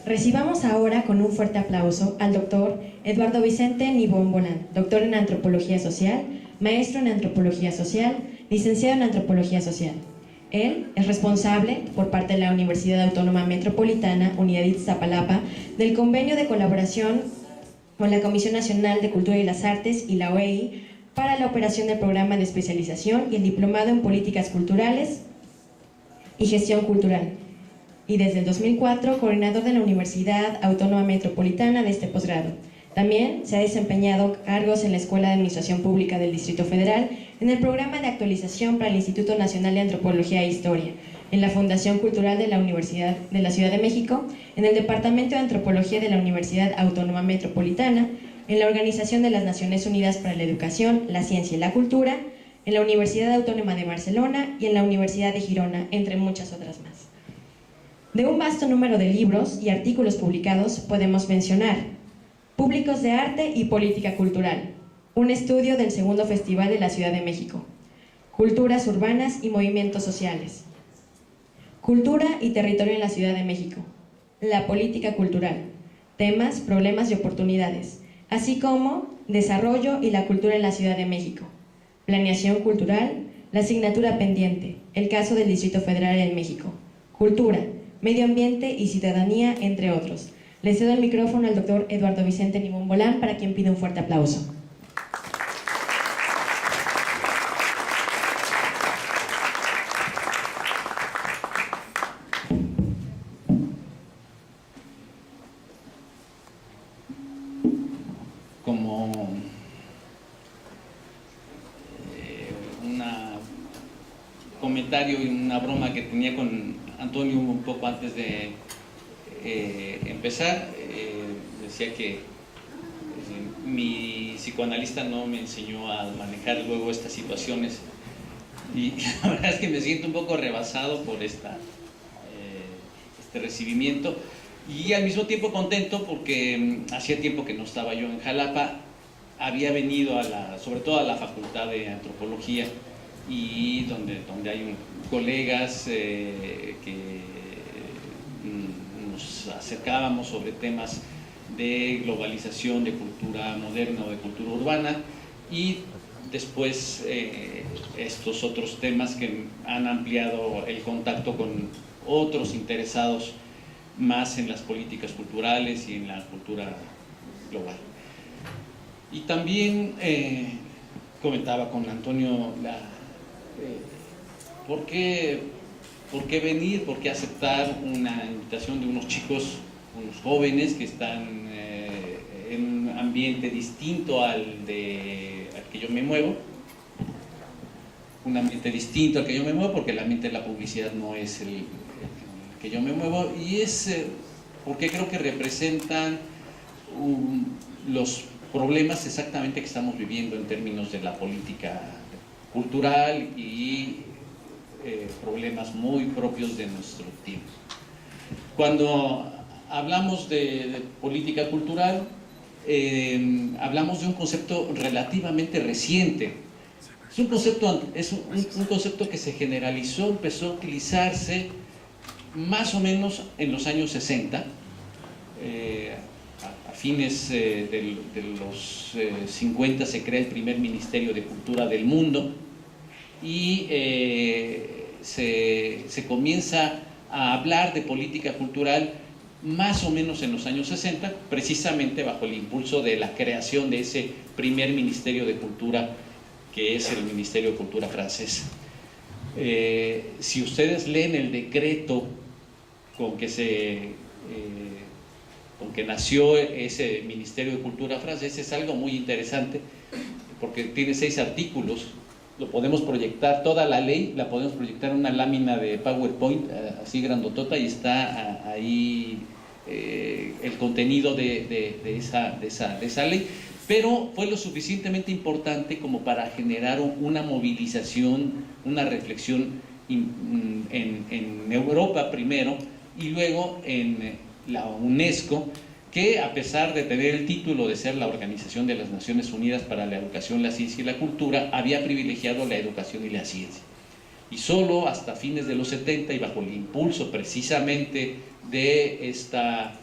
Recibamos ahora con un fuerte aplauso al doctor Eduardo Vicente Nibón Bolán, doctor en Antropología Social, maestro en Antropología Social, licenciado en Antropología Social. Él es responsable, por parte de la Universidad Autónoma Metropolitana, Unidad Iztapalapa, del convenio de colaboración con la Comisión Nacional de Cultura y las Artes y la OEI para la operación del programa de especialización y el diplomado en Políticas Culturales y Gestión Cultural, y desde el 2004 coordinador de la Universidad Autónoma Metropolitana de este posgrado. También se ha desempeñado cargos en la Escuela de Administración Pública del Distrito Federal, en el programa de actualización para el Instituto Nacional de Antropología e Historia, en la Fundación Cultural de la Universidad de la Ciudad de México, en el Departamento de Antropología de la Universidad Autónoma Metropolitana, en la Organización de las Naciones Unidas para la Educación, la Ciencia y la Cultura, en la Universidad Autónoma de Barcelona y en la Universidad de Girona, entre muchas otras más. De un vasto número de libros y artículos publicados podemos mencionar Públicos de Arte y Política Cultural, un estudio del segundo Festival de la Ciudad de México, Culturas Urbanas y Movimientos Sociales, Cultura y Territorio en la Ciudad de México, La Política Cultural, Temas, Problemas y Oportunidades, así como Desarrollo y la Cultura en la Ciudad de México, Planeación Cultural, la asignatura pendiente, el caso del Distrito Federal en México, Cultura, Medio Ambiente y Ciudadanía, entre otros. Le cedo el micrófono al doctor Eduardo Vicente Nibón Bolán, para quien pido un fuerte aplauso. Como un comentario y una broma que tenía con Antonio un poco antes de empezar, decía que mi psicoanalista no me enseñó a manejar luego estas situaciones, y la verdad es que me siento un poco rebasado por este recibimiento, y al mismo tiempo contento porque hacía tiempo que no estaba yo en Jalapa. Había venido sobre todo a la Facultad de Antropología, y donde hay colegas que nos acercábamos sobre temas de globalización, de cultura moderna o de cultura urbana, y después estos otros temas que han ampliado el contacto con otros interesados más en las políticas culturales y en la cultura global. Y también comentaba con Antonio ¿por qué venir? ¿Por qué aceptar una invitación de unos chicos, unos jóvenes que están en un ambiente distinto al que yo me muevo? Un ambiente distinto al que yo me muevo, porque el ambiente de la publicidad no es el que yo me muevo, y es porque creo que representan los problemas exactamente que estamos viviendo en términos de la política cultural y problemas muy propios de nuestro tiempo. Cuando hablamos de política cultural, hablamos de un concepto relativamente reciente. Es un concepto que se generalizó, empezó a utilizarse más o menos en los años 60, a fines de los 50 se crea el primer Ministerio de Cultura del mundo, y se comienza a hablar de política cultural más o menos en los años 60, precisamente bajo el impulso de la creación de ese primer Ministerio de Cultura, que es el Ministerio de Cultura francés. Si ustedes leen el decreto con que nació ese Ministerio de Cultura francés, es algo muy interesante, porque tiene 6 artículos. Lo podemos proyectar, toda la ley la podemos proyectar en una lámina de PowerPoint así grandotota, y está ahí el contenido de esa ley. Pero fue lo suficientemente importante como para generar una movilización, una reflexión en Europa primero, y luego en la UNESCO, que a pesar de tener el título de ser la Organización de las Naciones Unidas para la Educación, la Ciencia y la Cultura, había privilegiado la educación y la ciencia. Y solo hasta fines de los 70, y bajo el impulso precisamente de esta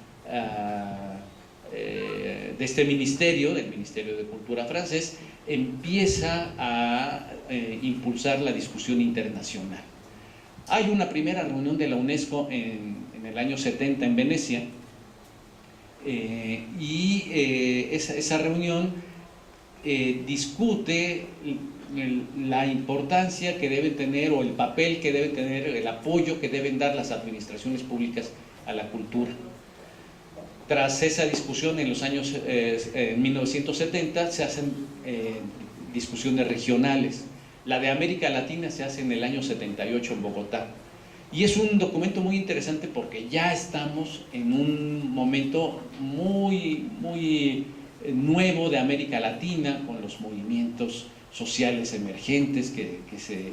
de este ministerio, del Ministerio de Cultura francés, empieza a impulsar la discusión internacional. Hay una primera reunión de la UNESCO en el año 70 en Venecia, esa reunión discute la importancia que debe tener, o el papel que debe tener, el apoyo que deben dar las administraciones públicas a la cultura. Tras esa discusión en los años 1970 se hacen discusiones regionales. La de América Latina se hace en el año 78 en Bogotá. Y es un documento muy interesante porque ya estamos en un momento muy nuevo de América Latina, con los movimientos sociales emergentes que se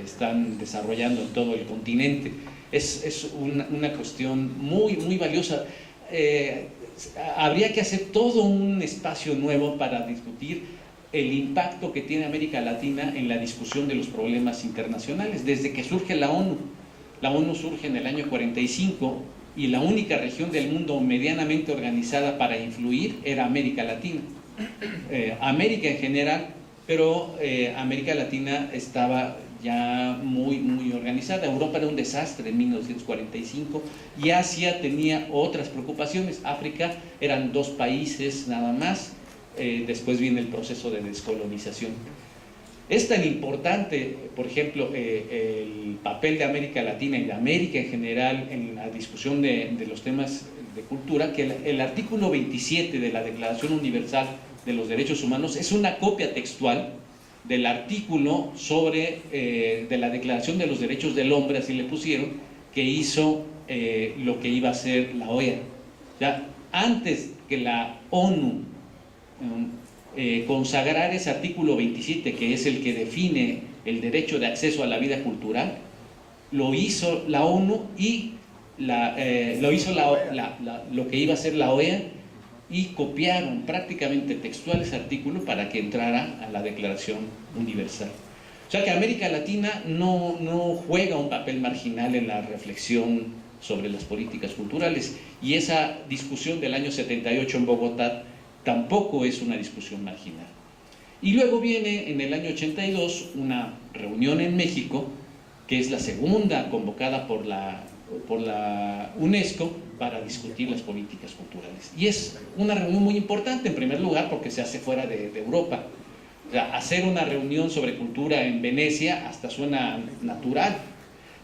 están desarrollando en todo el continente. Es una cuestión muy valiosa. Habría que hacer todo un espacio nuevo para discutir el impacto que tiene América Latina en la discusión de los problemas internacionales. Desde que surge la ONU surge en el año 45 y la única región del mundo medianamente organizada para influir era América Latina. América en general, pero América Latina estaba ya muy organizada. Europa era un desastre en 1945 y Asia tenía otras preocupaciones. África eran 2 países nada más. Después viene el proceso de descolonización. Es tan importante, por ejemplo, el papel de América Latina y de América en general en la discusión de los temas de cultura, que el artículo 27 de la Declaración Universal de los Derechos Humanos es una copia textual del artículo de la Declaración de los Derechos del Hombre, así le pusieron, que hizo lo que iba a ser la OEA. Ya, antes que la ONU consagrar ese artículo 27, que es el que define el derecho de acceso a la vida cultural, lo hizo la ONU y lo hizo lo que iba a ser la OEA, y copiaron prácticamente textual ese artículo para que entrara a la Declaración Universal. O sea que América Latina no juega un papel marginal en la reflexión sobre las políticas culturales, y esa discusión del año 78 en Bogotá tampoco es una discusión marginal. Y luego viene en el año 82 una reunión en México, que es la segunda convocada por la UNESCO para discutir las políticas culturales. Y es una reunión muy importante, en primer lugar, porque se hace fuera de Europa. O sea, hacer una reunión sobre cultura en Venecia hasta suena natural,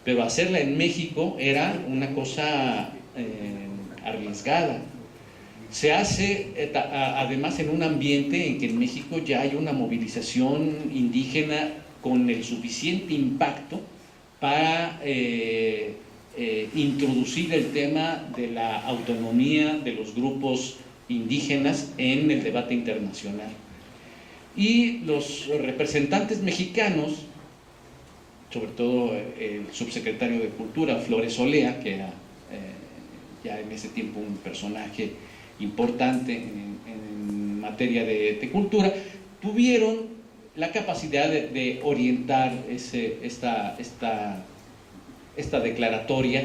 pero hacerla en México era una cosa arriesgada. Se hace además en un ambiente en que en México ya hay una movilización indígena con el suficiente impacto para introducir el tema de la autonomía de los grupos indígenas en el debate internacional. Y los representantes mexicanos, sobre todo el subsecretario de Cultura, Flores Olea, que era ya en ese tiempo un personaje importante en materia de cultura, tuvieron la capacidad de orientar esta declaratoria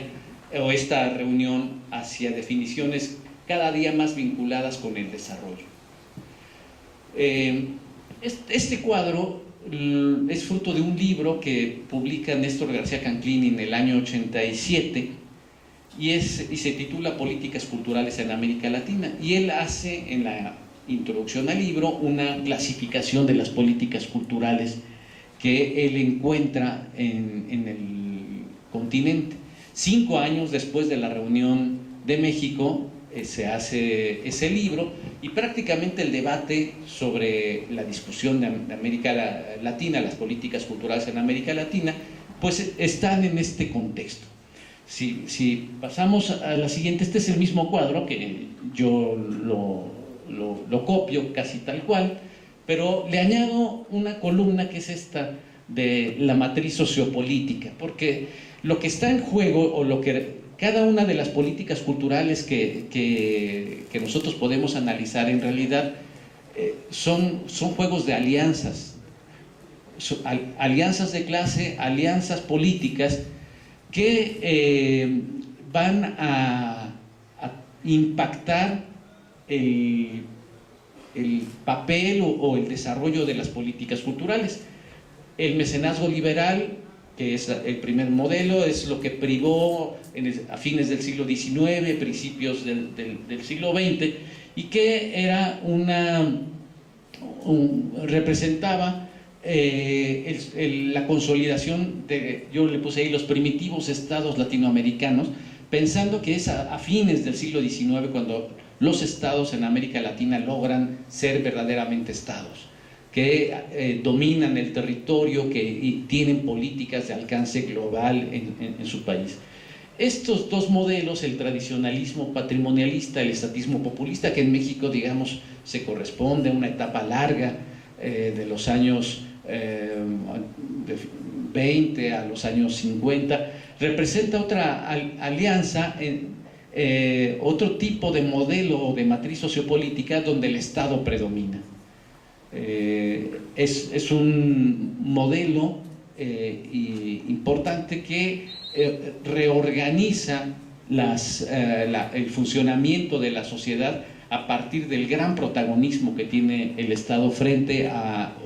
o esta reunión hacia definiciones cada día más vinculadas con el desarrollo. Este cuadro es fruto de un libro que publica Néstor García Canclini en el año 87 y se titula Políticas Culturales en América Latina, y él hace en la introducción al libro una clasificación de las políticas culturales que él encuentra en el continente. 5 años después de la reunión de México se hace ese libro, y prácticamente el debate sobre la discusión de América Latina, las políticas culturales en América Latina, pues están en este contexto. Si pasamos a la siguiente, este es el mismo cuadro que yo lo copio casi tal cual, pero le añado una columna que es esta de la matriz sociopolítica, porque lo que está en juego, o lo que cada una de las políticas culturales que nosotros podemos analizar en realidad son juegos de alianzas, alianzas de clase, alianzas políticas que van a impactar el papel o el desarrollo de las políticas culturales. El mecenazgo liberal, que es el primer modelo, es lo que privó a fines del siglo XIX, principios del siglo XX, y que era representaba la consolidación de, yo le puse ahí, los primitivos estados latinoamericanos, pensando que es a fines del siglo XIX cuando los estados en América Latina logran ser verdaderamente estados, que dominan el territorio, que tienen políticas de alcance global en su país. Estos dos modelos, el tradicionalismo patrimonialista, el estatismo populista, que en México, digamos, se corresponde a una etapa larga de los años 20 a los años 50, representa otra alianza, otro tipo de modelo de matriz sociopolítica donde el Estado predomina. Es un modelo importante que reorganiza el funcionamiento de la sociedad a partir del gran protagonismo que tiene el Estado frente a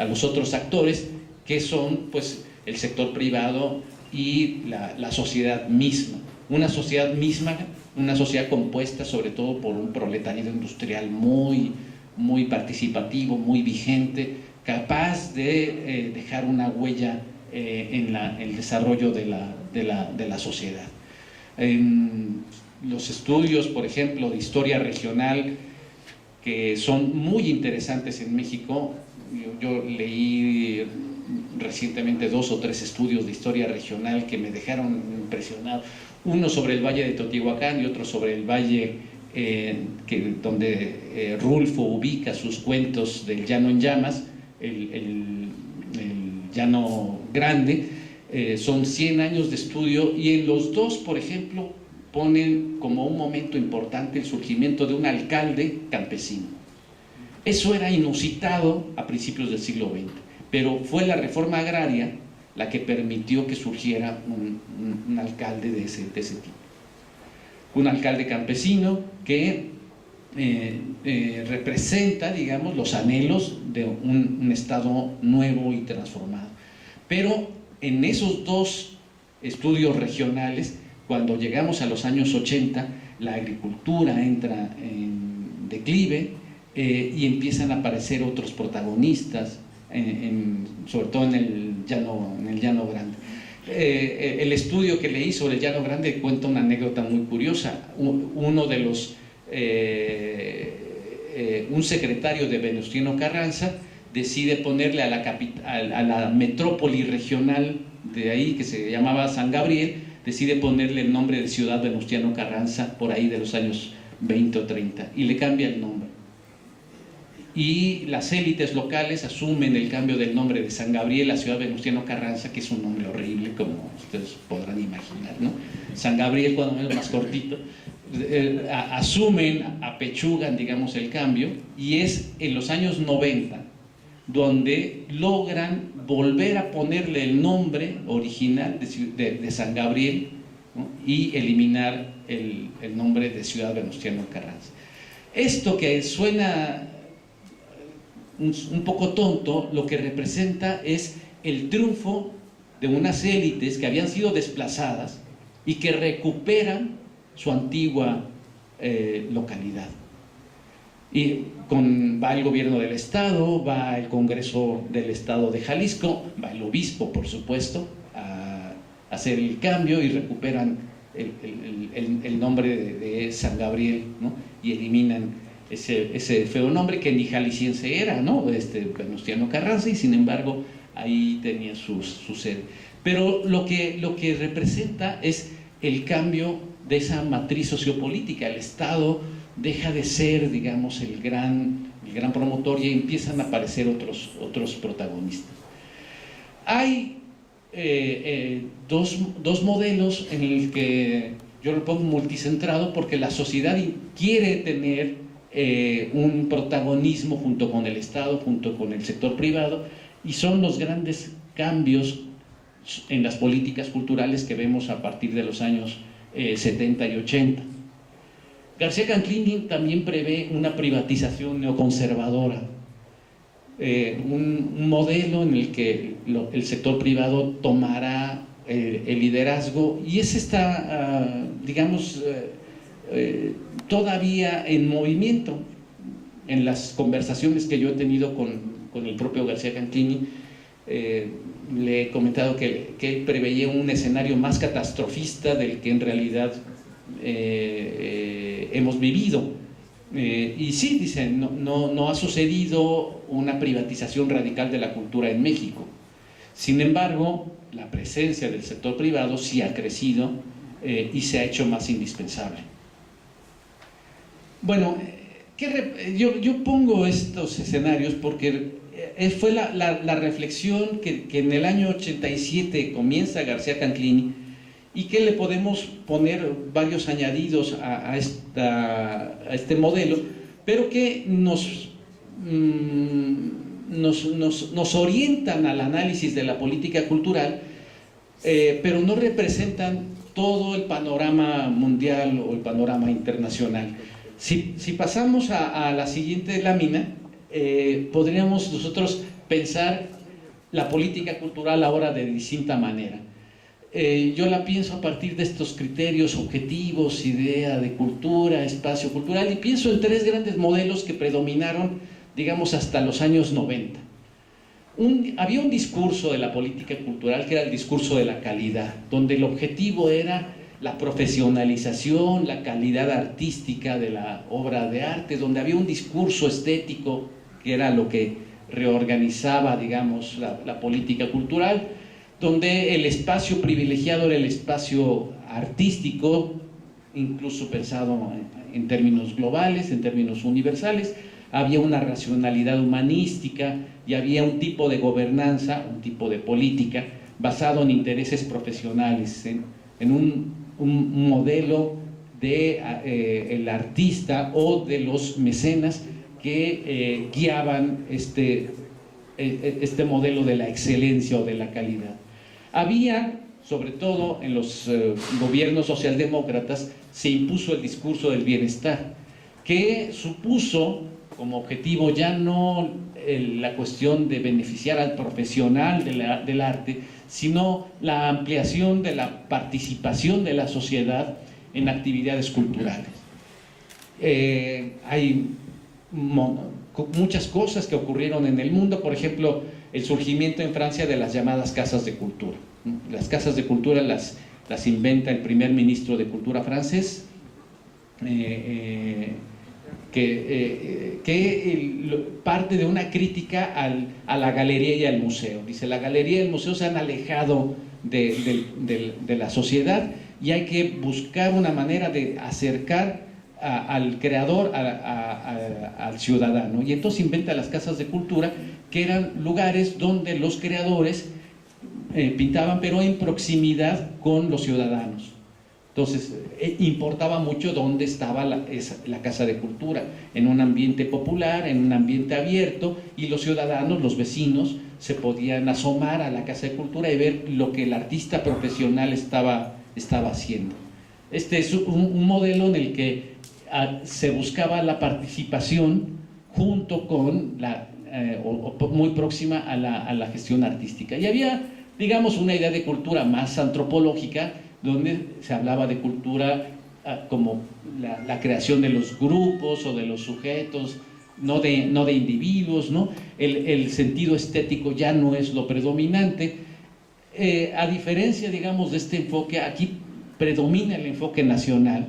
los otros actores, que son pues el sector privado y la sociedad misma. Una sociedad misma, una sociedad compuesta sobre todo por un proletariado industrial muy participativo, muy vigente, capaz de dejar una huella en el desarrollo de la sociedad. Los estudios, por ejemplo, de historia regional, que son muy interesantes en México, yo leí recientemente 2 o 3 estudios de historia regional que me dejaron impresionado, uno sobre el Valle de Teotihuacán y otro sobre el Valle donde Rulfo ubica sus cuentos del Llano en Llamas, el Llano Grande. Son 100 años de estudio y en los dos, por ejemplo, ponen como un momento importante el surgimiento de un alcalde campesino. Eso era inusitado a principios del siglo XX, pero fue la reforma agraria la que permitió que surgiera un alcalde de ese tipo. Un alcalde campesino que representa, digamos, los anhelos de un Estado nuevo y transformado. Pero en esos dos estudios regionales, cuando llegamos a los años 80, la agricultura entra en declive y empiezan a aparecer otros protagonistas, sobre todo en el Llano Grande. El estudio que leí sobre el Llano Grande cuenta una anécdota muy curiosa. Uno de los un secretario de Venustiano Carranza decide ponerle a la metrópoli regional de ahí, que se llamaba San Gabriel, decide ponerle el nombre de Ciudad Venustiano Carranza por ahí de los años 20 o 30 y le cambia el nombre. Y las élites locales asumen el cambio del nombre de San Gabriel a Ciudad Venustiano Carranza, que es un nombre horrible, como ustedes podrán imaginar, ¿no? San Gabriel, cuando menos más cortito. Asumen, apechugan, digamos, el cambio, y es en los años 90 donde logran volver a ponerle el nombre original de San Gabriel, ¿no? Y eliminar el nombre de Ciudad Venustiano Carranza. Esto que suena un poco tonto, lo que representa es el triunfo de unas élites que habían sido desplazadas y que recuperan su antigua localidad. Y va el gobierno del estado, va el Congreso del Estado de Jalisco, va el obispo, por supuesto, a hacer el cambio y recuperan el nombre de San Gabriel, ¿no? Y eliminan ese feo nombre que ni jalisciense era, ¿no? Venustiano Carranza, y sin embargo ahí tenía su sede. Pero lo que representa es el cambio de esa matriz sociopolítica. El Estado deja de ser, digamos, el gran promotor y empiezan a aparecer otros protagonistas. Hay dos modelos en el que yo lo pongo multicentrado, porque la sociedad quiere tener un protagonismo junto con el Estado, junto con el sector privado, y son los grandes cambios en las políticas culturales que vemos a partir de los años 70 y 80. García Canclini también prevé una privatización neoconservadora, un modelo en el que el sector privado tomará el liderazgo, y ese está, digamos, todavía en movimiento. En las conversaciones que yo he tenido con el propio García Canclini, le he comentado que él preveía un escenario más catastrofista del que en realidad hemos vivido. Y sí, dice, no ha sucedido una privatización radical de la cultura en México. Sin embargo, la presencia del sector privado sí ha crecido y se ha hecho más indispensable. Bueno, yo pongo estos escenarios porque fue la reflexión que en el año 87 comienza García Canclini, y que le podemos poner varios añadidos a este modelo, pero que nos orientan al análisis de la política cultural, pero no representan todo el panorama mundial o el panorama internacional. Si pasamos a la siguiente lámina, podríamos nosotros pensar la política cultural ahora de distinta manera. Yo la pienso a partir de estos criterios objetivos, idea de cultura, espacio cultural, y pienso en tres grandes modelos que predominaron, digamos, hasta los años 90. Había un discurso de la política cultural que era el discurso de la calidad, donde el objetivo era la profesionalización, la calidad artística de la obra de arte, donde había un discurso estético que era lo que reorganizaba, digamos, la política cultural, donde el espacio privilegiado era el espacio artístico, incluso pensado en términos globales, en términos universales. Había una racionalidad humanística y había un tipo de gobernanza, un tipo de política basado en intereses profesionales, en un modelo de el artista o de los mecenas que guiaban este modelo de la excelencia o de la calidad. Había, sobre todo en los gobiernos socialdemócratas, se impuso el discurso del bienestar, que supuso como objetivo ya no la cuestión de beneficiar al profesional del arte, sino la ampliación de la participación de la sociedad en actividades culturales. Hay muchas cosas que ocurrieron en el mundo, por ejemplo, el surgimiento en Francia de las llamadas casas de cultura. Las casas de cultura las inventa el primer ministro de Cultura francés, que parte de una crítica a la galería y al museo. Dice, la galería y el museo se han alejado de la sociedad y hay que buscar una manera de acercar al creador al ciudadano. Y entonces inventa las casas de cultura, que eran lugares donde los creadores pintaban, pero en proximidad con los ciudadanos. Entonces, importaba mucho dónde estaba la casa de cultura, en un ambiente popular, en un ambiente abierto, y los ciudadanos, los vecinos, se podían asomar a la casa de cultura y ver lo que el artista profesional estaba haciendo. Este es un modelo en el que se buscaba la participación junto con muy próxima a la gestión artística. Y había, digamos, una idea de cultura más antropológica, donde se hablaba de cultura como la creación de los grupos o de los sujetos, no de individuos, ¿no? El sentido estético ya no es lo predominante. A diferencia, digamos, de este enfoque, aquí predomina el enfoque nacional,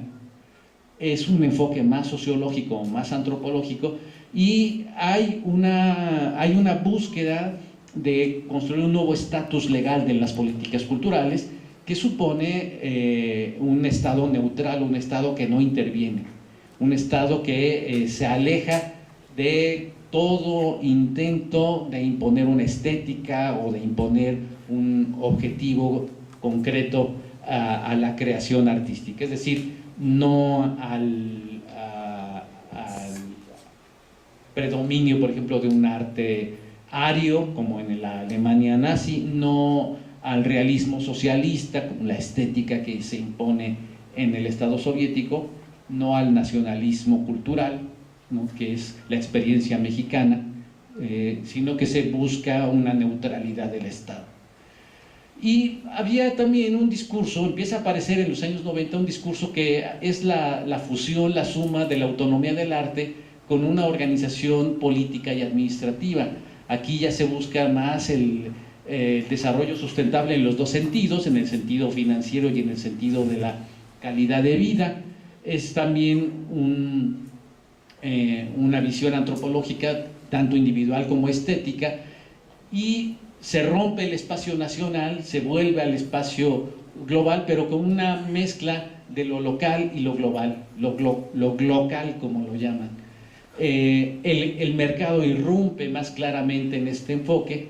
es un enfoque más sociológico, más antropológico, y hay una búsqueda de construir un nuevo estatus legal de las políticas culturales, que supone un Estado neutral, un Estado que no interviene, un Estado que se aleja de todo intento de imponer una estética o de imponer un objetivo concreto a la creación artística, es decir, no al predominio, por ejemplo, de un arte ario, como en la Alemania nazi, no al realismo socialista, como la estética que se impone en el Estado soviético, no al nacionalismo cultural, ¿no?, que es la experiencia mexicana, sino que se busca una neutralidad del Estado. Y había también un discurso, empieza a aparecer en los años 90, un discurso que es la fusión, la suma de la autonomía del arte con una organización política y administrativa. Aquí ya se busca más el desarrollo sustentable en los dos sentidos, en el sentido financiero y en el sentido de la calidad de vida. Es también una visión antropológica, tanto individual como estética, y se rompe el espacio nacional, se vuelve al espacio global, pero con una mezcla de lo local y lo global, lo glocal, como lo llaman. El mercado irrumpe más claramente en este enfoque.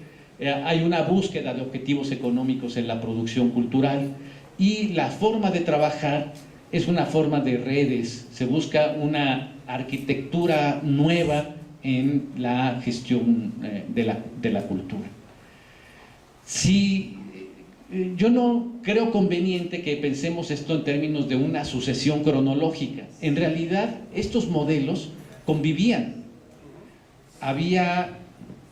Hay una búsqueda de objetivos económicos en la producción cultural, y la forma de trabajar es una forma de redes. Se busca una arquitectura nueva en la gestión de la cultura. Si yo no creo conveniente que pensemos esto en términos de una sucesión cronológica. En realidad, estos modelos convivían. Había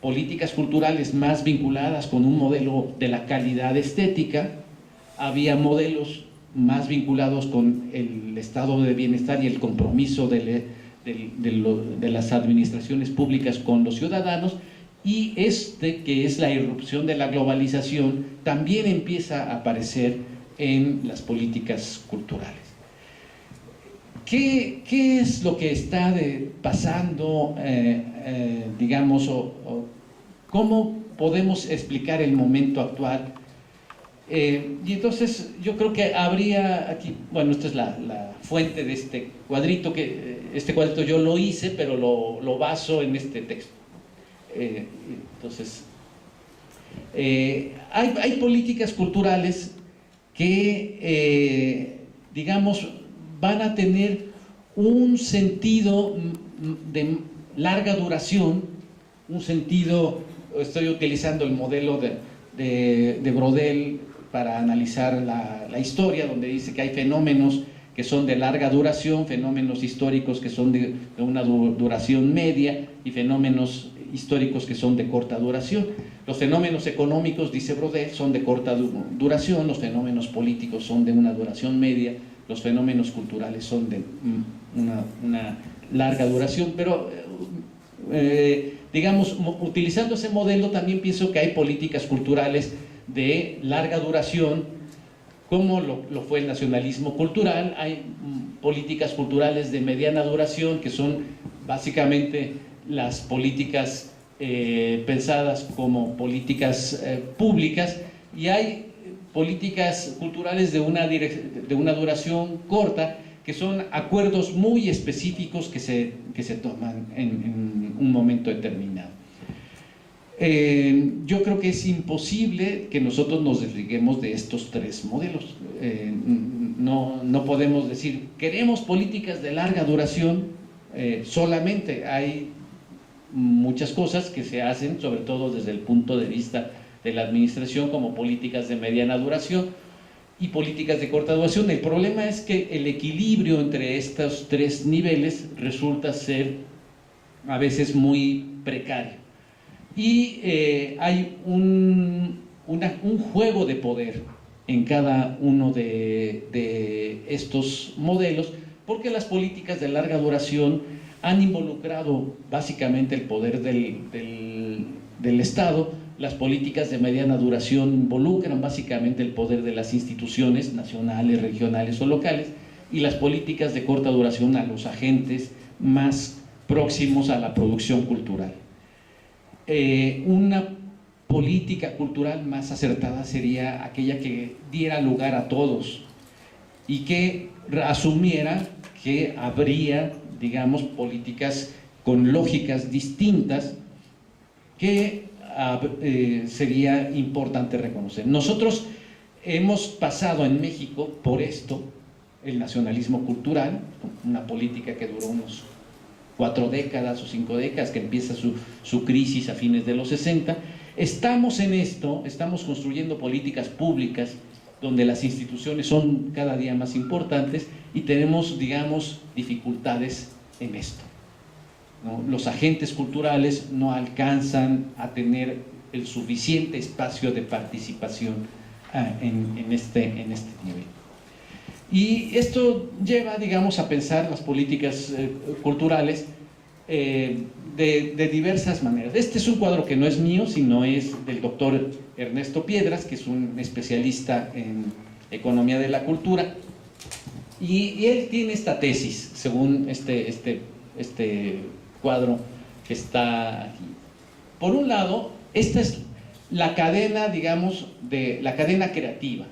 políticas culturales más vinculadas con un modelo de la calidad estética, había modelos más vinculados con el estado de bienestar y el compromiso de las administraciones públicas con los ciudadanos, y que es la irrupción de la globalización, también empieza a aparecer en las políticas culturales. ¿Qué es lo que está pasando, digamos, cómo podemos explicar el momento actual? Y entonces yo creo que habría aquí, bueno, esta es la fuente de este cuadrito, este cuadrito yo lo hice, pero lo baso en este texto. Entonces, hay políticas culturales que, digamos, van a tener un sentido de larga duración, un sentido, estoy utilizando el modelo de Brodel para analizar la historia, donde dice que hay fenómenos que son de larga duración, fenómenos históricos que son de una duración media, y fenómenos históricos que son de corta duración. Los fenómenos económicos, dice Brodel, son de corta duración, los fenómenos políticos son de una duración media, los fenómenos culturales son de una larga duración, pero digamos, utilizando ese modelo, también pienso que hay políticas culturales de larga duración, como lo fue el nacionalismo cultural. Hay políticas culturales de mediana duración, que son básicamente las políticas pensadas como políticas públicas, y hay políticas culturales de una duración corta, que son acuerdos muy específicos que se toman en un momento determinado. Yo creo que es imposible que nosotros nos desliguemos de estos tres modelos. No podemos decir, queremos políticas de larga duración solamente. Hay muchas cosas que se hacen, sobre todo desde el punto de vista de la administración, como políticas de mediana duración y políticas de corta duración. El problema es que el equilibrio entre estos tres niveles resulta ser a veces muy precario, y hay un juego de poder en cada uno de estos modelos, porque las políticas de larga duración han involucrado básicamente el poder del Estado. Las políticas de mediana duración involucran básicamente el poder de las instituciones nacionales, regionales o locales, y las políticas de corta duración a los agentes más próximos a la producción cultural. Una política cultural más acertada sería aquella que diera lugar a todos y que asumiera que habría, digamos, políticas con lógicas distintas que sería importante reconocer. Nosotros hemos pasado en México por esto, el nacionalismo cultural, una política que duró unos 4 décadas o 5 décadas, que empieza su crisis a fines de los 60. Estamos en esto, estamos construyendo políticas públicas donde las instituciones son cada día más importantes y tenemos, digamos, dificultades en esto, ¿no? Los agentes culturales no alcanzan a tener el suficiente espacio de participación en este nivel. Y esto lleva, digamos, a pensar las políticas culturales de diversas maneras. Este es un cuadro que no es mío, sino es del doctor Ernesto Piedras, que es un especialista en economía de la cultura, y él tiene esta tesis, según este cuadro que está aquí. Por un lado, esta es la cadena, digamos, de la cadena creativa.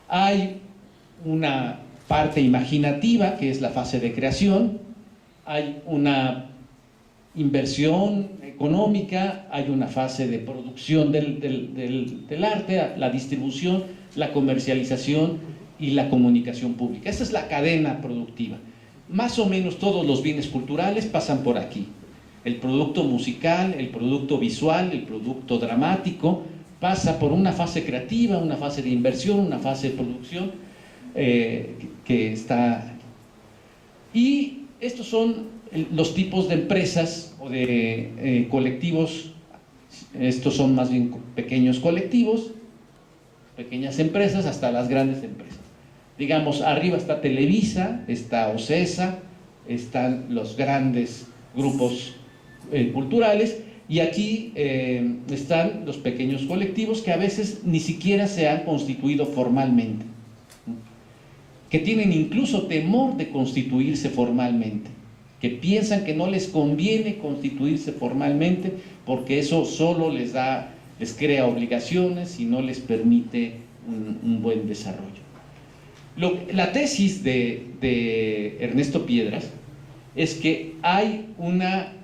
Hay una parte imaginativa, que es la fase de creación, hay una inversión económica, hay una fase de producción del arte, la distribución, la comercialización y la comunicación pública. Esta es la cadena productiva. Más o menos todos los bienes culturales pasan por aquí. El producto musical, el producto visual, el producto dramático, pasa por una fase creativa, una fase de inversión, una fase de producción, que está aquí. Y estos son los tipos de empresas o de colectivos. Estos son más bien pequeños colectivos, pequeñas empresas, hasta las grandes empresas. Digamos, arriba está Televisa, está OCESA, están los grandes grupos culturales, y aquí están los pequeños colectivos que a veces ni siquiera se han constituido formalmente, que tienen incluso temor de constituirse formalmente, que piensan que no les conviene constituirse formalmente porque eso solo les crea obligaciones y no les permite un buen desarrollo. La tesis de Ernesto Piedras es que hay una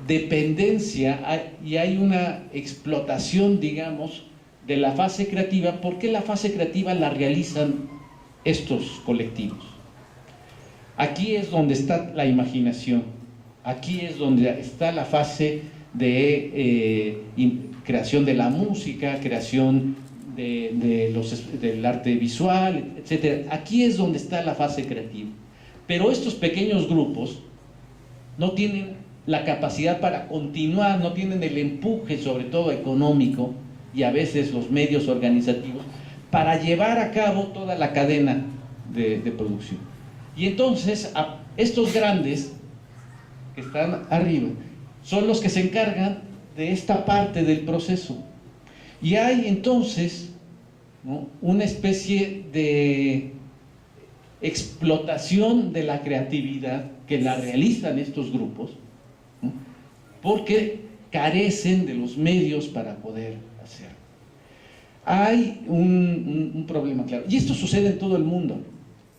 dependencia y hay una explotación, digamos, de la fase creativa, porque la fase creativa la realizan estos colectivos. Aquí es donde está la imaginación, aquí es donde está la fase de creación de la música, creación del arte visual, etc. Aquí es donde está la fase creativa. Pero estos pequeños grupos no tienen la capacidad para continuar, no tienen el empuje, sobre todo económico, y a veces los medios organizativos, para llevar a cabo toda la cadena de producción. Y entonces estos grandes que están arriba son los que se encargan de esta parte del proceso. Y hay entonces, ¿no?, una especie de explotación de la creatividad que la realizan estos grupos, ¿no?, porque carecen de los medios para poder hacerlo. Hay un problema claro, y esto sucede en todo el mundo,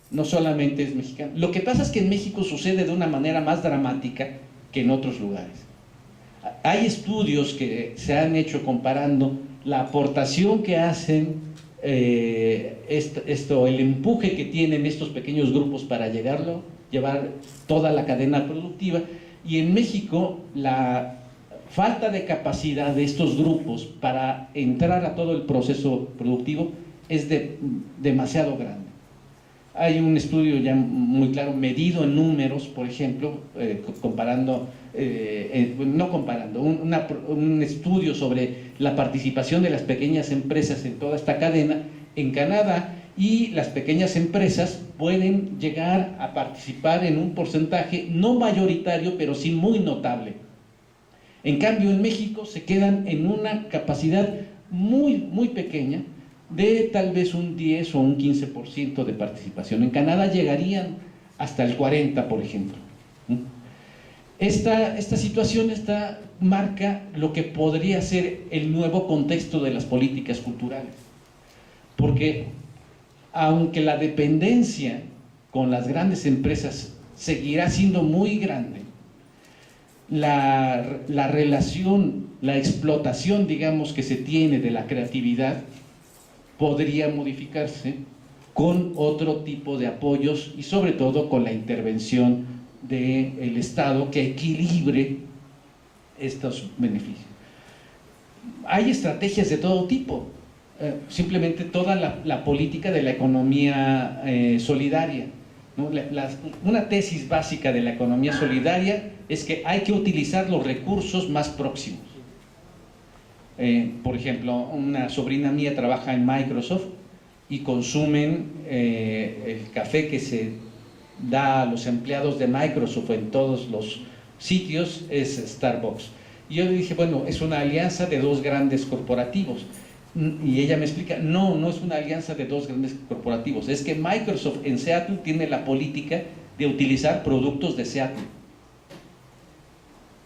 no solamente es mexicano. Lo que pasa es que en México sucede de una manera más dramática que en otros lugares. Hay estudios que se han hecho comparando la aportación que hacen, el empuje que tienen estos pequeños grupos para llevar toda la cadena productiva, y en México la falta de capacidad de estos grupos para entrar a todo el proceso productivo es demasiado grande. Hay un estudio ya muy claro, medido en números, por ejemplo, un estudio sobre la participación de las pequeñas empresas en toda esta cadena en Canadá, y las pequeñas empresas pueden llegar a participar en un porcentaje no mayoritario, pero sí muy notable. En cambio, en México se quedan en una capacidad muy, muy pequeña, de tal vez un 10 o un 15% de participación. En Canadá llegarían hasta el 40%, por ejemplo. Esta situación marca lo que podría ser el nuevo contexto de las políticas culturales, porque aunque la dependencia con las grandes empresas seguirá siendo muy grande, la relación, la explotación, digamos, que se tiene de la creatividad podría modificarse con otro tipo de apoyos y sobre todo con la intervención del Estado que equilibre estos beneficios. Hay estrategias de todo tipo. simplemente toda la política de la economía solidaria, ¿no? Una tesis básica de la economía solidaria es que hay que utilizar los recursos más próximos. Por ejemplo, una sobrina mía trabaja en Microsoft y consumen el café que se da a los empleados de Microsoft en todos los sitios, es Starbucks. Y yo le dije, bueno, es una alianza de dos grandes corporativos. Y ella me explica, no es una alianza de dos grandes corporativos, es que Microsoft en Seattle tiene la política de utilizar productos de Seattle.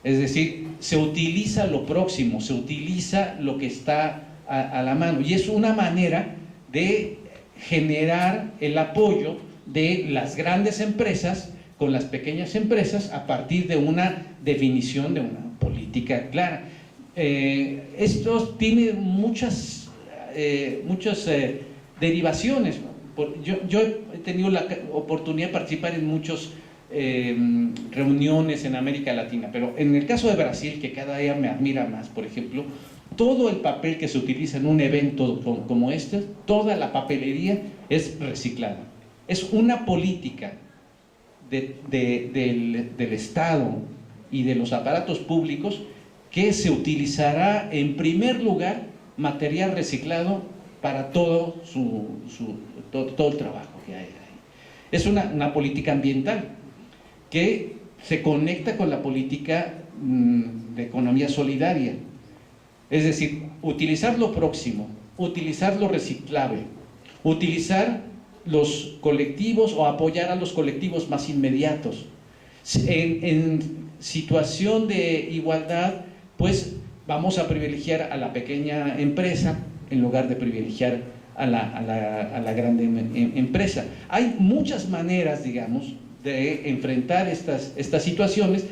Es decir, se utiliza lo próximo, se utiliza lo que está a la mano, y es una manera de generar el apoyo de las grandes empresas con las pequeñas empresas a partir de una definición de una política clara. Esto tiene muchas derivaciones. Yo he tenido la oportunidad de participar en muchas reuniones en América Latina, pero en el caso de Brasil, que cada día me admira más, por ejemplo, todo el papel que se utiliza en un evento como este, toda la papelería es reciclada. Es una política del Estado y de los aparatos públicos que se utilizará en primer lugar material reciclado para todo el trabajo que hay ahí. Es una política ambiental que se conecta con la política de economía solidaria. Es decir, utilizar lo próximo, utilizar lo reciclable, utilizar los colectivos o apoyar a los colectivos más inmediatos. En situación de igualdad, pues vamos a privilegiar a la pequeña empresa en lugar de privilegiar a la grande empresa. Hay muchas maneras, digamos, de enfrentar estas situaciones,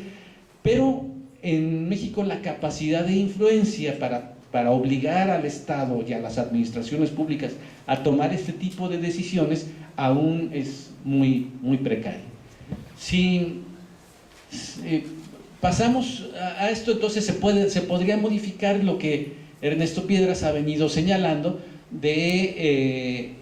pero en México la capacidad de influencia para obligar al Estado y a las administraciones públicas a tomar este tipo de decisiones aún es muy precaria. Si pasamos a esto, entonces se podría modificar lo que Ernesto Piedras ha venido señalando de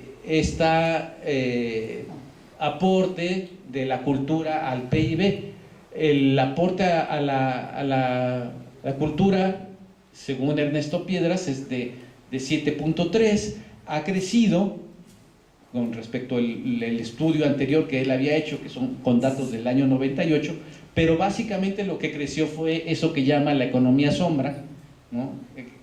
aporte de la cultura al PIB. El aporte a la cultura, según Ernesto Piedras, es de 7.3, ha crecido con respecto al estudio anterior que él había hecho, que son con datos del año 98, pero básicamente lo que creció fue eso que llama la economía sombra, ¿no?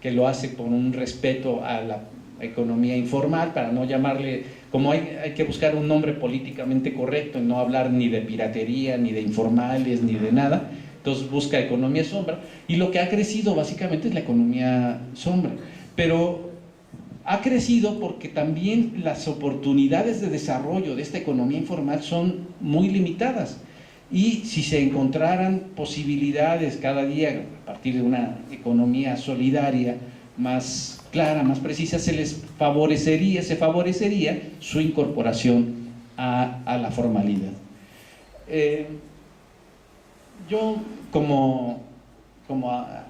Que lo hace con un respeto a la economía informal, para no llamarle, como hay que buscar un nombre políticamente correcto y no hablar ni de piratería, ni de informales, ni de nada. Entonces busca economía sombra, y lo que ha crecido básicamente es la economía sombra, pero ha crecido porque también las oportunidades de desarrollo de esta economía informal son muy limitadas, y si se encontraran posibilidades cada día a partir de una economía solidaria más clara, más precisa, se favorecería su incorporación a la formalidad. Yo, como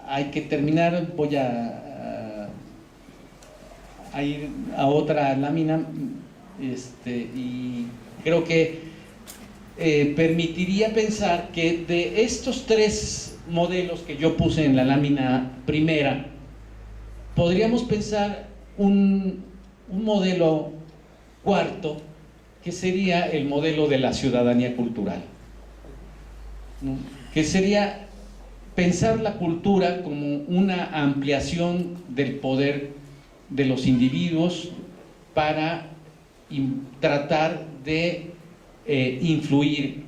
hay que terminar, voy a ir a otra lámina, y creo que permitiría pensar que de estos tres modelos que yo puse en la lámina primera, podríamos pensar un modelo cuarto, que sería el modelo de la ciudadanía cultural, ¿no? Que sería pensar la cultura como una ampliación del poder de los individuos para tratar de influir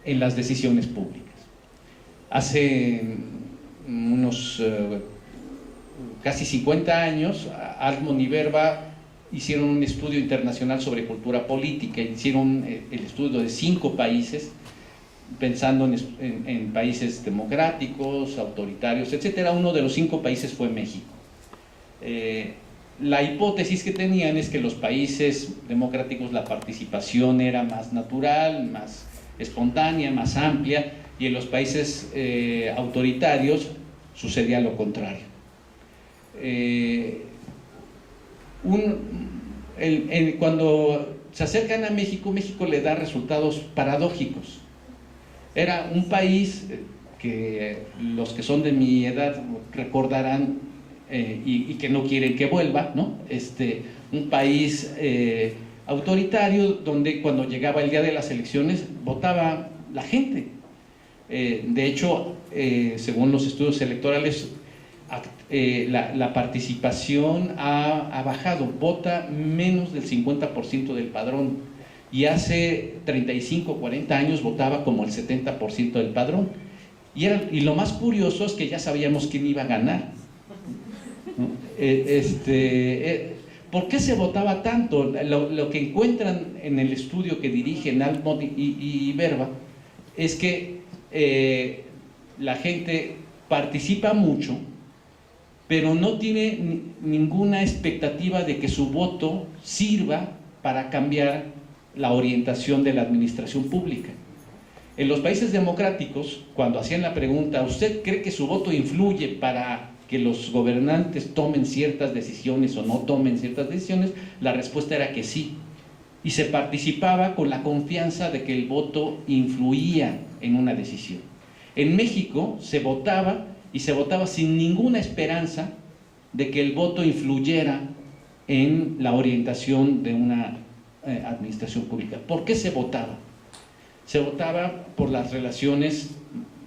en las decisiones públicas. Hace unos casi 50 años, Altman y Verba hicieron un estudio internacional sobre cultura política, hicieron el estudio de 5 países, pensando en países democráticos, autoritarios, etcétera. Uno de los 5 países fue México. La hipótesis que tenían es que en los países democráticos la participación era más natural, más espontánea, más amplia, y en los países autoritarios sucedía lo contrario. cuando se acercan a México, México le da resultados paradójicos. Era un país que los que son de mi edad recordarán, y que no quieren que vuelva, ¿no? Un país autoritario, donde cuando llegaba el día de las elecciones votaba la gente. De hecho, según los estudios electorales, la participación ha bajado, vota menos del 50% del padrón, y hace 35 o 40 años votaba como el 70% del padrón. Y lo más curioso es que ya sabíamos quién iba a ganar, ¿no? ¿Por qué se votaba tanto? Lo que encuentran en el estudio que dirigen Altmod y Verba es que la gente participa mucho, pero no tiene ninguna expectativa de que su voto sirva para cambiar la orientación de la administración pública. En los países democráticos, cuando hacían la pregunta, ¿usted cree que su voto influye para que los gobernantes tomen ciertas decisiones o no tomen ciertas decisiones? La respuesta era que sí, y se participaba con la confianza de que el voto influía en una decisión. En México se votaba, y se votaba sin ninguna esperanza de que el voto influyera en la orientación de una administración pública. ¿Por qué se votaba? Se votaba por las relaciones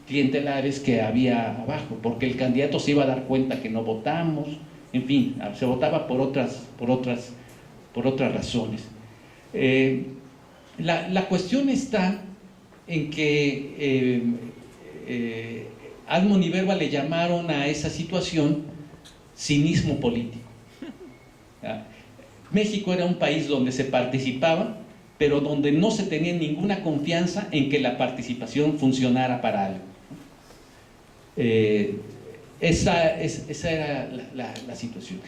clientelares que había abajo, porque el candidato se iba a dar cuenta que no votamos, en fin, se votaba por otras razones. La cuestión está en que Altmod y Verba le llamaron a esa situación cinismo político. México era un país donde se participaba, pero donde no se tenía ninguna confianza en que la participación funcionara para algo. Esa era la situación.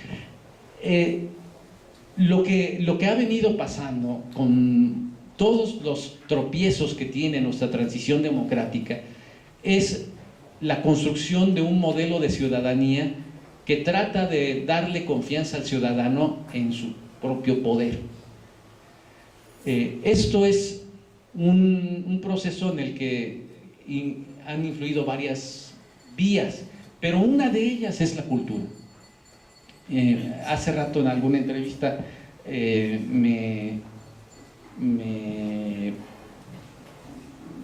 Lo que ha venido pasando con todos los tropiezos que tiene nuestra transición democrática es la construcción de un modelo de ciudadanía que trata de darle confianza al ciudadano en su propio poder. Esto es un proceso en el que han influido varias vías, pero una de ellas es la cultura. Hace rato en alguna entrevista me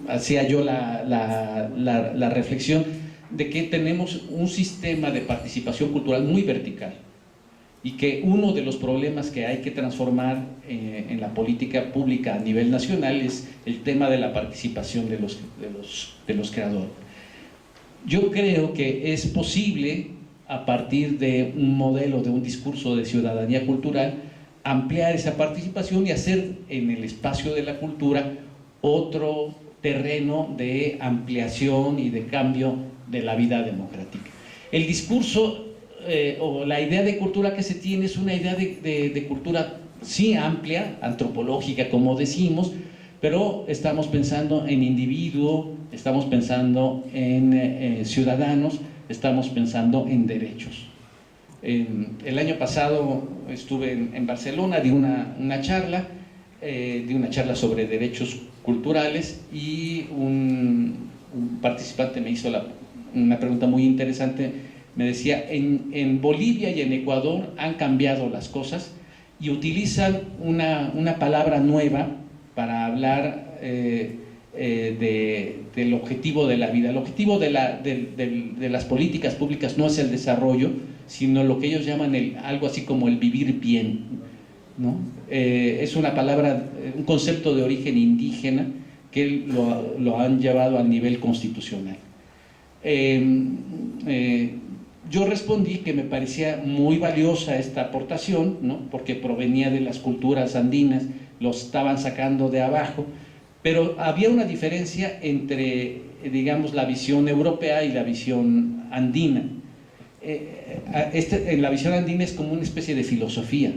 hacía yo la reflexión de que tenemos un sistema de participación cultural muy vertical, y que uno de los problemas que hay que transformar en la política pública a nivel nacional es el tema de la participación de los creadores. Yo creo que es posible, a partir de un modelo, de un discurso de ciudadanía cultural, ampliar esa participación y hacer en el espacio de la cultura otro terreno de ampliación y de cambio de la vida democrática. El discurso o la idea de cultura que se tiene es una idea de cultura, sí, amplia, antropológica, como decimos, pero estamos pensando en individuo, estamos pensando en ciudadanos, estamos pensando en derechos. El año pasado estuve en Barcelona, di una charla sobre derechos culturales, y un participante me hizo una pregunta muy interesante. Me decía, en Bolivia y en Ecuador han cambiado las cosas y utilizan una palabra nueva para hablar del objetivo de la vida. El objetivo de las políticas públicas no es el desarrollo, sino lo que ellos llaman algo así como el vivir bien, ¿no? Es una palabra, un concepto de origen indígena que lo han llevado al nivel constitucional. Yo respondí que me parecía muy valiosa esta aportación, ¿no? Porque provenía de las culturas andinas, los estaban sacando de abajo, pero había una diferencia entre, digamos, la visión europea y la visión andina. En la visión andina es como una especie de filosofía.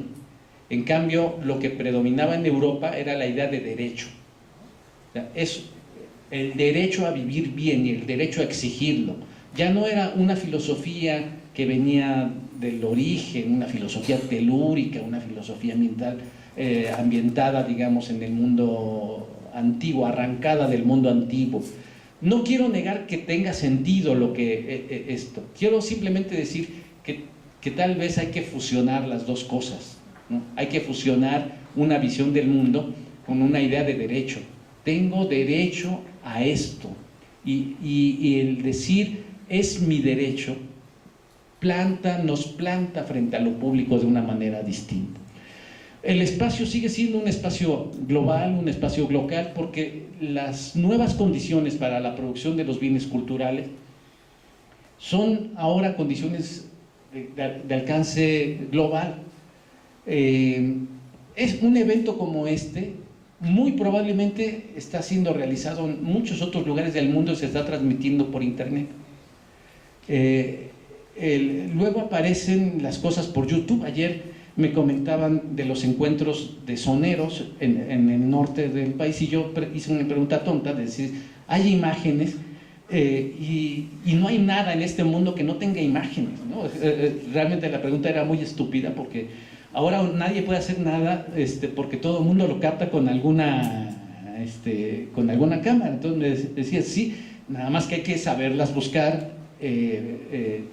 En cambio, lo que predominaba en Europa era la idea de derecho. O sea, es el derecho a vivir bien y el derecho a exigirlo. Ya no era una filosofía que venía del origen, una filosofía telúrica, una filosofía ambiental, ambientada, digamos, en el mundo antiguo, arrancada del mundo antiguo. No quiero negar que tenga sentido lo que esto. Quiero simplemente decir que tal vez hay que fusionar las dos cosas, ¿no? Hay que fusionar una visión del mundo con una idea de derecho. Tengo derecho a esto. Y el decir es mi derecho nos planta frente a lo público de una manera distinta. El espacio sigue siendo un espacio global, un espacio local, porque las nuevas condiciones para la producción de los bienes culturales son ahora condiciones de alcance global. Es un evento como este, muy probablemente está siendo realizado en muchos otros lugares del mundo y se está transmitiendo por internet. Luego aparecen las cosas por YouTube. Ayer me comentaban de los encuentros de soneros en el norte del país y yo hice una pregunta tonta, de decir, hay imágenes y no hay nada en este mundo que no tenga imágenes, ¿no? Realmente la pregunta era muy estúpida, porque ahora nadie puede hacer nada porque todo el mundo lo capta con alguna cámara. Entonces me decía, sí, nada más que hay que saberlas buscar. De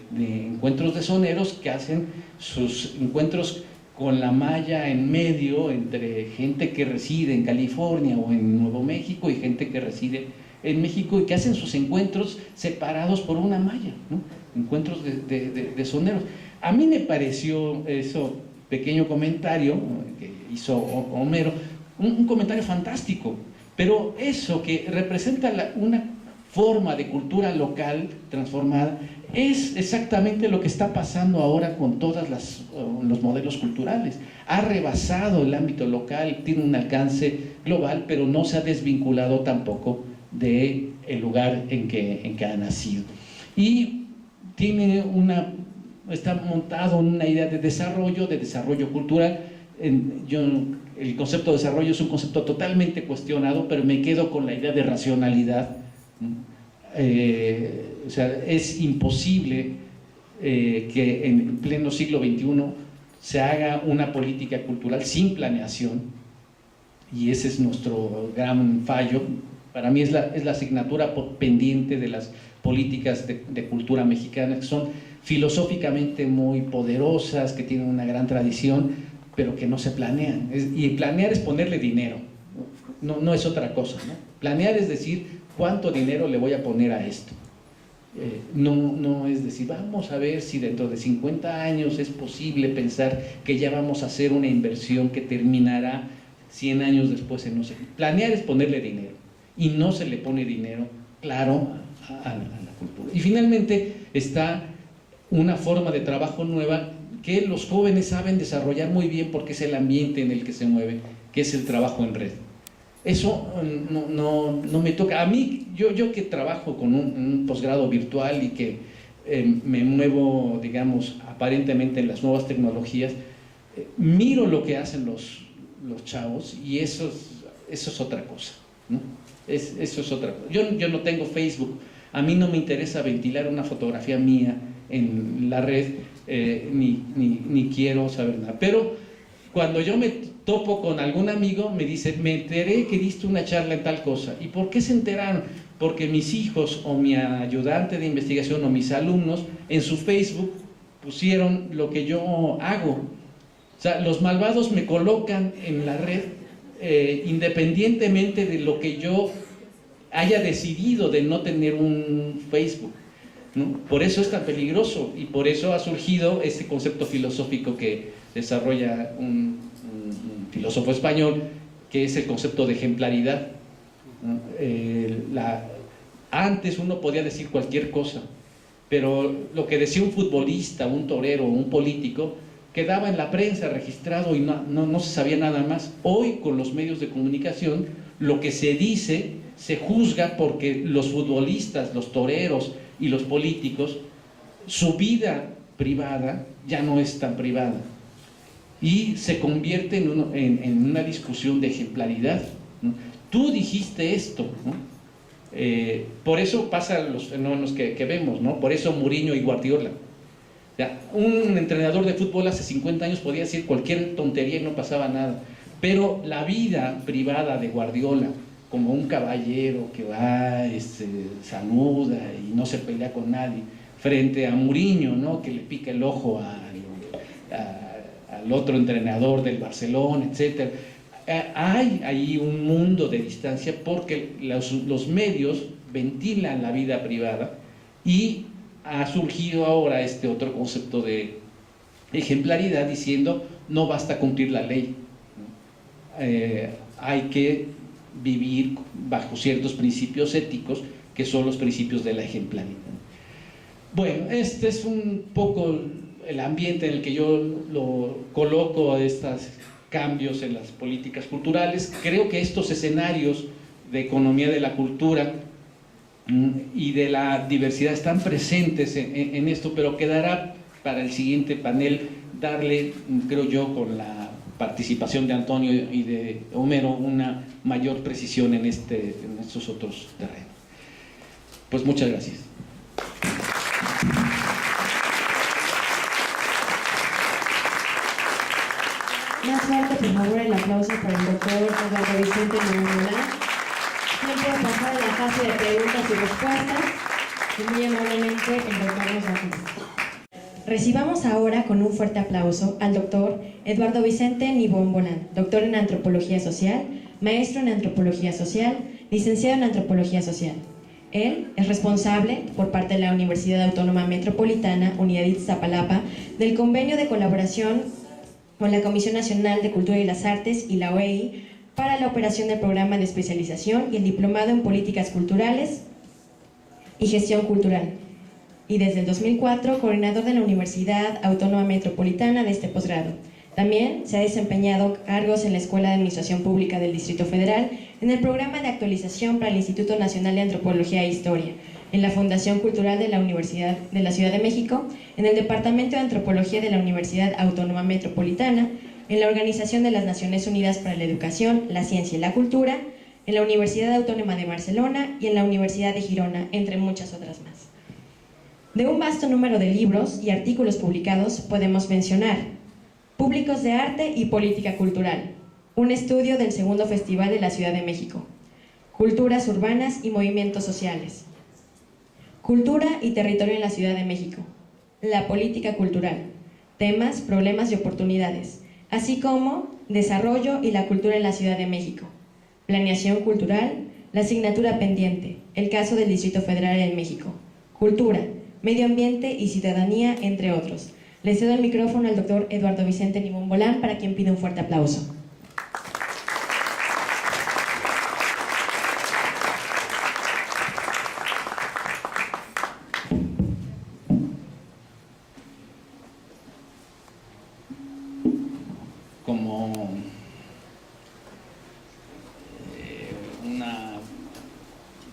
encuentros de soneros que hacen sus encuentros con la malla en medio entre gente que reside en California o en Nuevo México y gente que reside en México, y que hacen sus encuentros separados por una malla, ¿no? Encuentros de soneros. A mí me pareció eso, pequeño comentario que hizo Homero, un comentario fantástico, pero eso que representa una forma de cultura local transformada es exactamente lo que está pasando ahora con todos los modelos culturales. Ha rebasado el ámbito local, tiene un alcance global, pero no se ha desvinculado tampoco del lugar en que ha nacido. Y está montado en una idea de desarrollo cultural. El concepto de desarrollo es un concepto totalmente cuestionado, pero me quedo con la idea de racionalidad. O sea, es imposible que en pleno siglo XXI se haga una política cultural sin planeación, y ese es nuestro gran fallo. Para mí es la asignatura pendiente de las políticas de cultura mexicana, que son filosóficamente muy poderosas, que tienen una gran tradición, pero que no se planean. Y planear es ponerle dinero, no es otra cosa, ¿no? Planear es decir, ¿cuánto dinero le voy a poner a esto? No es decir, vamos a ver si dentro de 50 años es posible pensar que ya vamos a hacer una inversión que terminará 100 años después en no sé. Planear es ponerle dinero, y no se le pone dinero, claro, a la cultura. Y finalmente está una forma de trabajo nueva que los jóvenes saben desarrollar muy bien, porque es el ambiente en el que se mueve, que es el trabajo en red. Eso no me toca. A mí, yo que trabajo con un posgrado virtual y que me muevo, digamos, aparentemente en las nuevas tecnologías, miro lo que hacen los chavos, y eso es otra cosa, ¿no? Eso es otra cosa. Yo no tengo Facebook, a mí no me interesa ventilar una fotografía mía en la red, ni quiero saber nada. Pero cuando yo me topo con algún amigo, me dice, me enteré que diste una charla en tal cosa. ¿Y por qué se enteraron? Porque mis hijos o mi ayudante de investigación o mis alumnos en su Facebook pusieron lo que yo hago. O sea, los malvados me colocan en la red independientemente de lo que yo haya decidido de no tener un Facebook, ¿no? Por eso es tan peligroso, y por eso ha surgido este concepto filosófico que desarrolla un filósofo español, que es el concepto de ejemplaridad, ¿no? Antes uno podía decir cualquier cosa, pero lo que decía un futbolista, un torero, un político, quedaba en la prensa registrado y no se sabía nada más. Hoy, con los medios de comunicación, lo que se dice se juzga, porque los futbolistas, los toreros y los políticos, su vida privada ya no es tan privada, y se convierte en una discusión de ejemplaridad, ¿no? Tú dijiste esto, ¿no? Por eso pasan los fenómenos que vemos, ¿no? Por eso Mourinho y Guardiola, O sea, un entrenador de fútbol hace 50 años podía decir cualquier tontería y no pasaba nada, pero la vida privada de Guardiola, como un caballero que va, saluda y no se pelea con nadie, frente a Mourinho, ¿no?, que le pica el ojo al otro entrenador del Barcelona, etc. Hay ahí un mundo de distancia porque los medios ventilan la vida privada y ha surgido ahora este otro concepto de ejemplaridad diciendo no basta cumplir la ley, ¿no? Hay que vivir bajo ciertos principios éticos que son los principios de la ejemplaridad. Bueno, este es un poco el ambiente en el que yo lo coloco a estos cambios en las políticas culturales. Creo que estos escenarios de economía de la cultura y de la diversidad están presentes en esto, pero quedará para el siguiente panel darle, creo yo, con la participación de Antonio y de Homero, una mayor precisión en estos otros terrenos. Pues muchas gracias. Más fuerte, por favor, el aplauso para el doctor Eduardo Vicente Nibón Bolán. Tiempo de pasar a la fase de preguntas y respuestas, y muy amablemente el doctor nos va a contestar. Recibamos ahora con un fuerte aplauso al doctor Eduardo Vicente Nibón Bolán, doctor en Antropología Social, maestro en Antropología Social, licenciado en Antropología Social. Él es responsable, por parte de la Universidad Autónoma Metropolitana, Unidad Iztapalapa, del convenio de colaboración con la Comisión Nacional de Cultura y las Artes y la OEI para la operación del programa de especialización y el diplomado en Políticas Culturales y Gestión Cultural, y desde el 2004 coordinador de la Universidad Autónoma Metropolitana de este posgrado. También se ha desempeñado cargos en la Escuela de Administración Pública del Distrito Federal, en el programa de actualización para el Instituto Nacional de Antropología e Historia, en la Fundación Cultural de la Universidad de la Ciudad de México, en el Departamento de Antropología de la Universidad Autónoma Metropolitana, en la Organización de las Naciones Unidas para la Educación, la Ciencia y la Cultura, en la Universidad Autónoma de Barcelona y en la Universidad de Girona, entre muchas otras más. De un vasto número de libros y artículos publicados podemos mencionar Públicos de Arte y Política Cultural, un estudio del segundo Festival de la Ciudad de México, Culturas Urbanas y Movimientos Sociales, Cultura y Territorio en la Ciudad de México, La Política Cultural, Temas, Problemas y Oportunidades, así como Desarrollo y la Cultura en la Ciudad de México, Planeación Cultural, la asignatura pendiente, el caso del Distrito Federal en México, Cultura, Medio Ambiente y Ciudadanía, entre otros. Le cedo el micrófono al doctor Eduardo Vicente Nibón Bolán, para quien pido un fuerte aplauso. Como un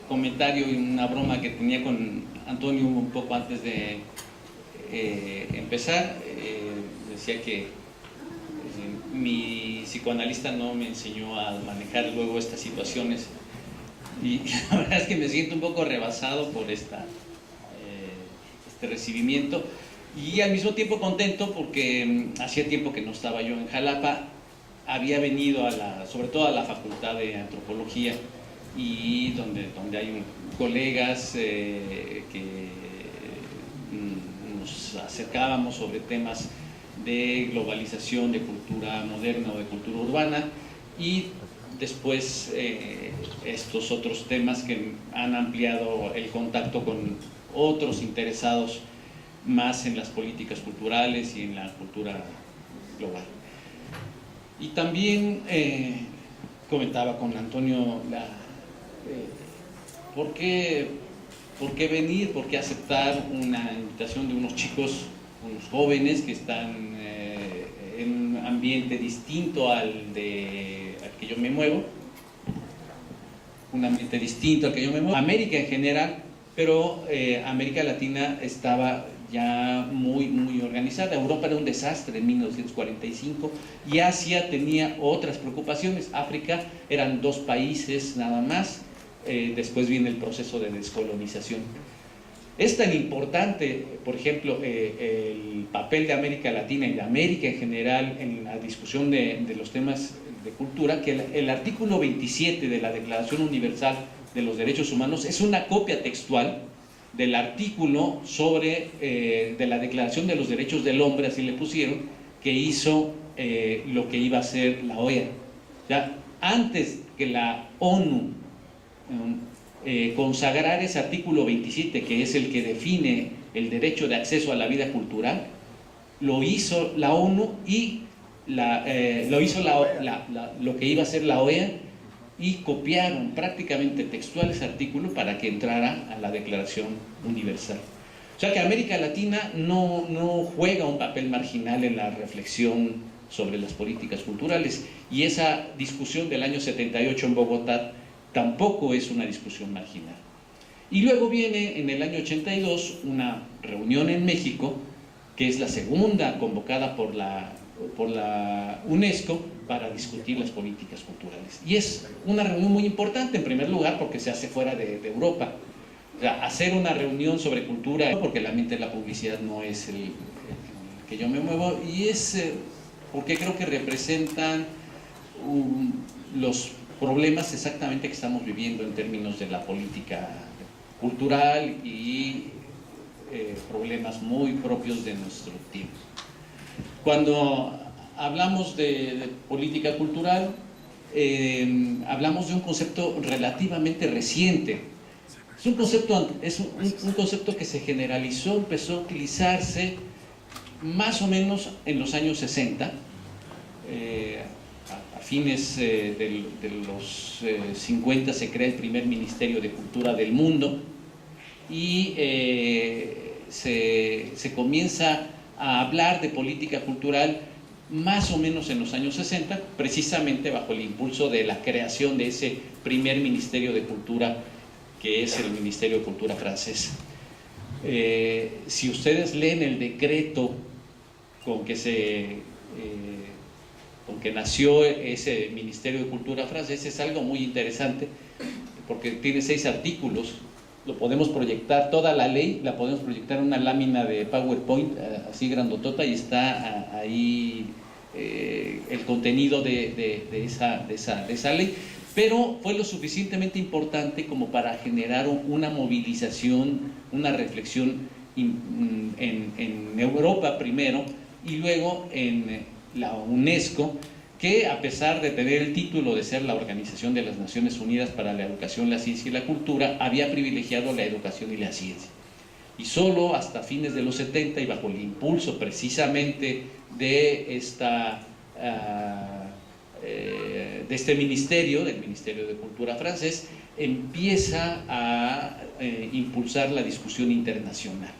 comentario y una broma que tenía con Antonio un poco antes de empezar, decía que mi psicoanalista no me enseñó a manejar luego estas situaciones, y la verdad es que me siento un poco rebasado por este recibimiento, y al mismo tiempo contento porque hacía tiempo que no estaba yo en Jalapa. Había venido sobre todo a la Facultad de Antropología, y donde hay colegas que nos acercábamos sobre temas de globalización, de cultura moderna o de cultura urbana, y después estos otros temas que han ampliado el contacto con otros interesados más en las políticas culturales y en la cultura global. Y también comentaba con Antonio ¿por qué venir? ¿Por qué aceptar una invitación de unos chicos, unos jóvenes que están en un ambiente distinto al que yo me muevo? Un ambiente distinto al que yo me muevo. América en general, pero América Latina estaba ya muy organizada. Europa era un desastre en 1945 y Asia tenía otras preocupaciones. África eran 2 países nada más. Después viene el proceso de descolonización. Es tan importante, por ejemplo, el papel de América Latina y de América en general en la discusión de los temas de cultura, que el artículo 27 de la Declaración Universal de los Derechos Humanos es una copia textual del artículo de la Declaración de los Derechos del Hombre, así le pusieron, que hizo lo que iba a ser la OEA. Ya, antes que la ONU consagrar ese artículo 27, que es el que define el derecho de acceso a la vida cultural, lo hizo la ONU y lo hizo lo que iba a ser la OEA, y copiaron prácticamente textual ese artículo para que entrara a la Declaración Universal. O sea que América Latina no juega un papel marginal en la reflexión sobre las políticas culturales, y esa discusión del año 78 en Bogotá tampoco es una discusión marginal. Y luego viene en el año 82 una reunión en México, que es la segunda convocada por la UNESCO para discutir las políticas culturales. Y es una reunión muy importante, en primer lugar, porque se hace fuera de Europa. O sea, hacer una reunión sobre cultura, porque la mente de la publicidad no es el que yo me muevo, y es porque creo que representan los problemas exactamente que estamos viviendo en términos de la política cultural y problemas muy propios de nuestro tiempo. Cuando hablamos de política cultural, hablamos de un concepto relativamente reciente. Es un concepto que se generalizó, empezó a utilizarse más o menos en los años 60, a fines de los 50 se crea el primer Ministerio de Cultura del mundo, y se comienza a hablar de política cultural más o menos en los años 60, precisamente bajo el impulso de la creación de ese primer Ministerio de Cultura, que es el Ministerio de Cultura francés. Si ustedes leen el decreto con que nació ese Ministerio de Cultura francés, es algo muy interesante, porque tiene 6 artículos. Lo podemos proyectar, toda la ley la podemos proyectar en una lámina de PowerPoint así grandotota, y está ahí el contenido de esa ley. Pero fue lo suficientemente importante como para generar una movilización, una reflexión en Europa primero, y luego en la UNESCO, que a pesar de tener el título de ser la Organización de las Naciones Unidas para la Educación, la Ciencia y la Cultura, había privilegiado la educación y la ciencia. Y solo hasta fines de los 70, y bajo el impulso precisamente de este ministerio, del Ministerio de Cultura francés, empieza a impulsar la discusión internacional.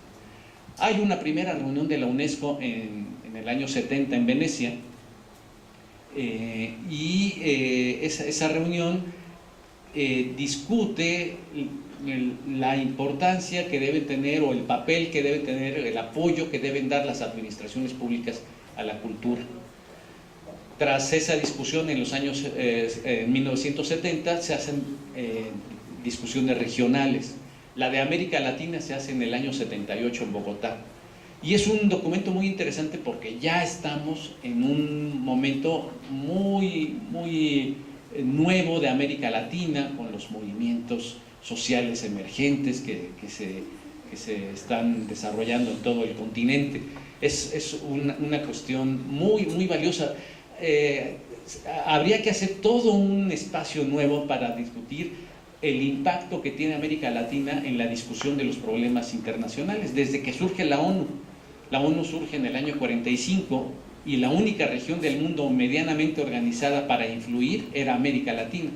Hay una primera reunión de la UNESCO en el año 70 en Venecia, esa reunión discute la importancia que debe tener, o el papel que debe tener, el apoyo que deben dar las administraciones públicas a la cultura. Tras esa discusión en los años 1970 se hacen discusiones regionales. La de América Latina se hace en el año 78 en Bogotá. Y es un documento muy interesante porque ya estamos en un momento muy nuevo de América Latina, con los movimientos sociales emergentes que se están desarrollando en todo el continente. Es una cuestión muy valiosa. Habría que hacer todo un espacio nuevo para discutir el impacto que tiene América Latina en la discusión de los problemas internacionales, desde que surge la ONU. La ONU surge en el año 45, y la única región del mundo medianamente organizada para influir era América Latina.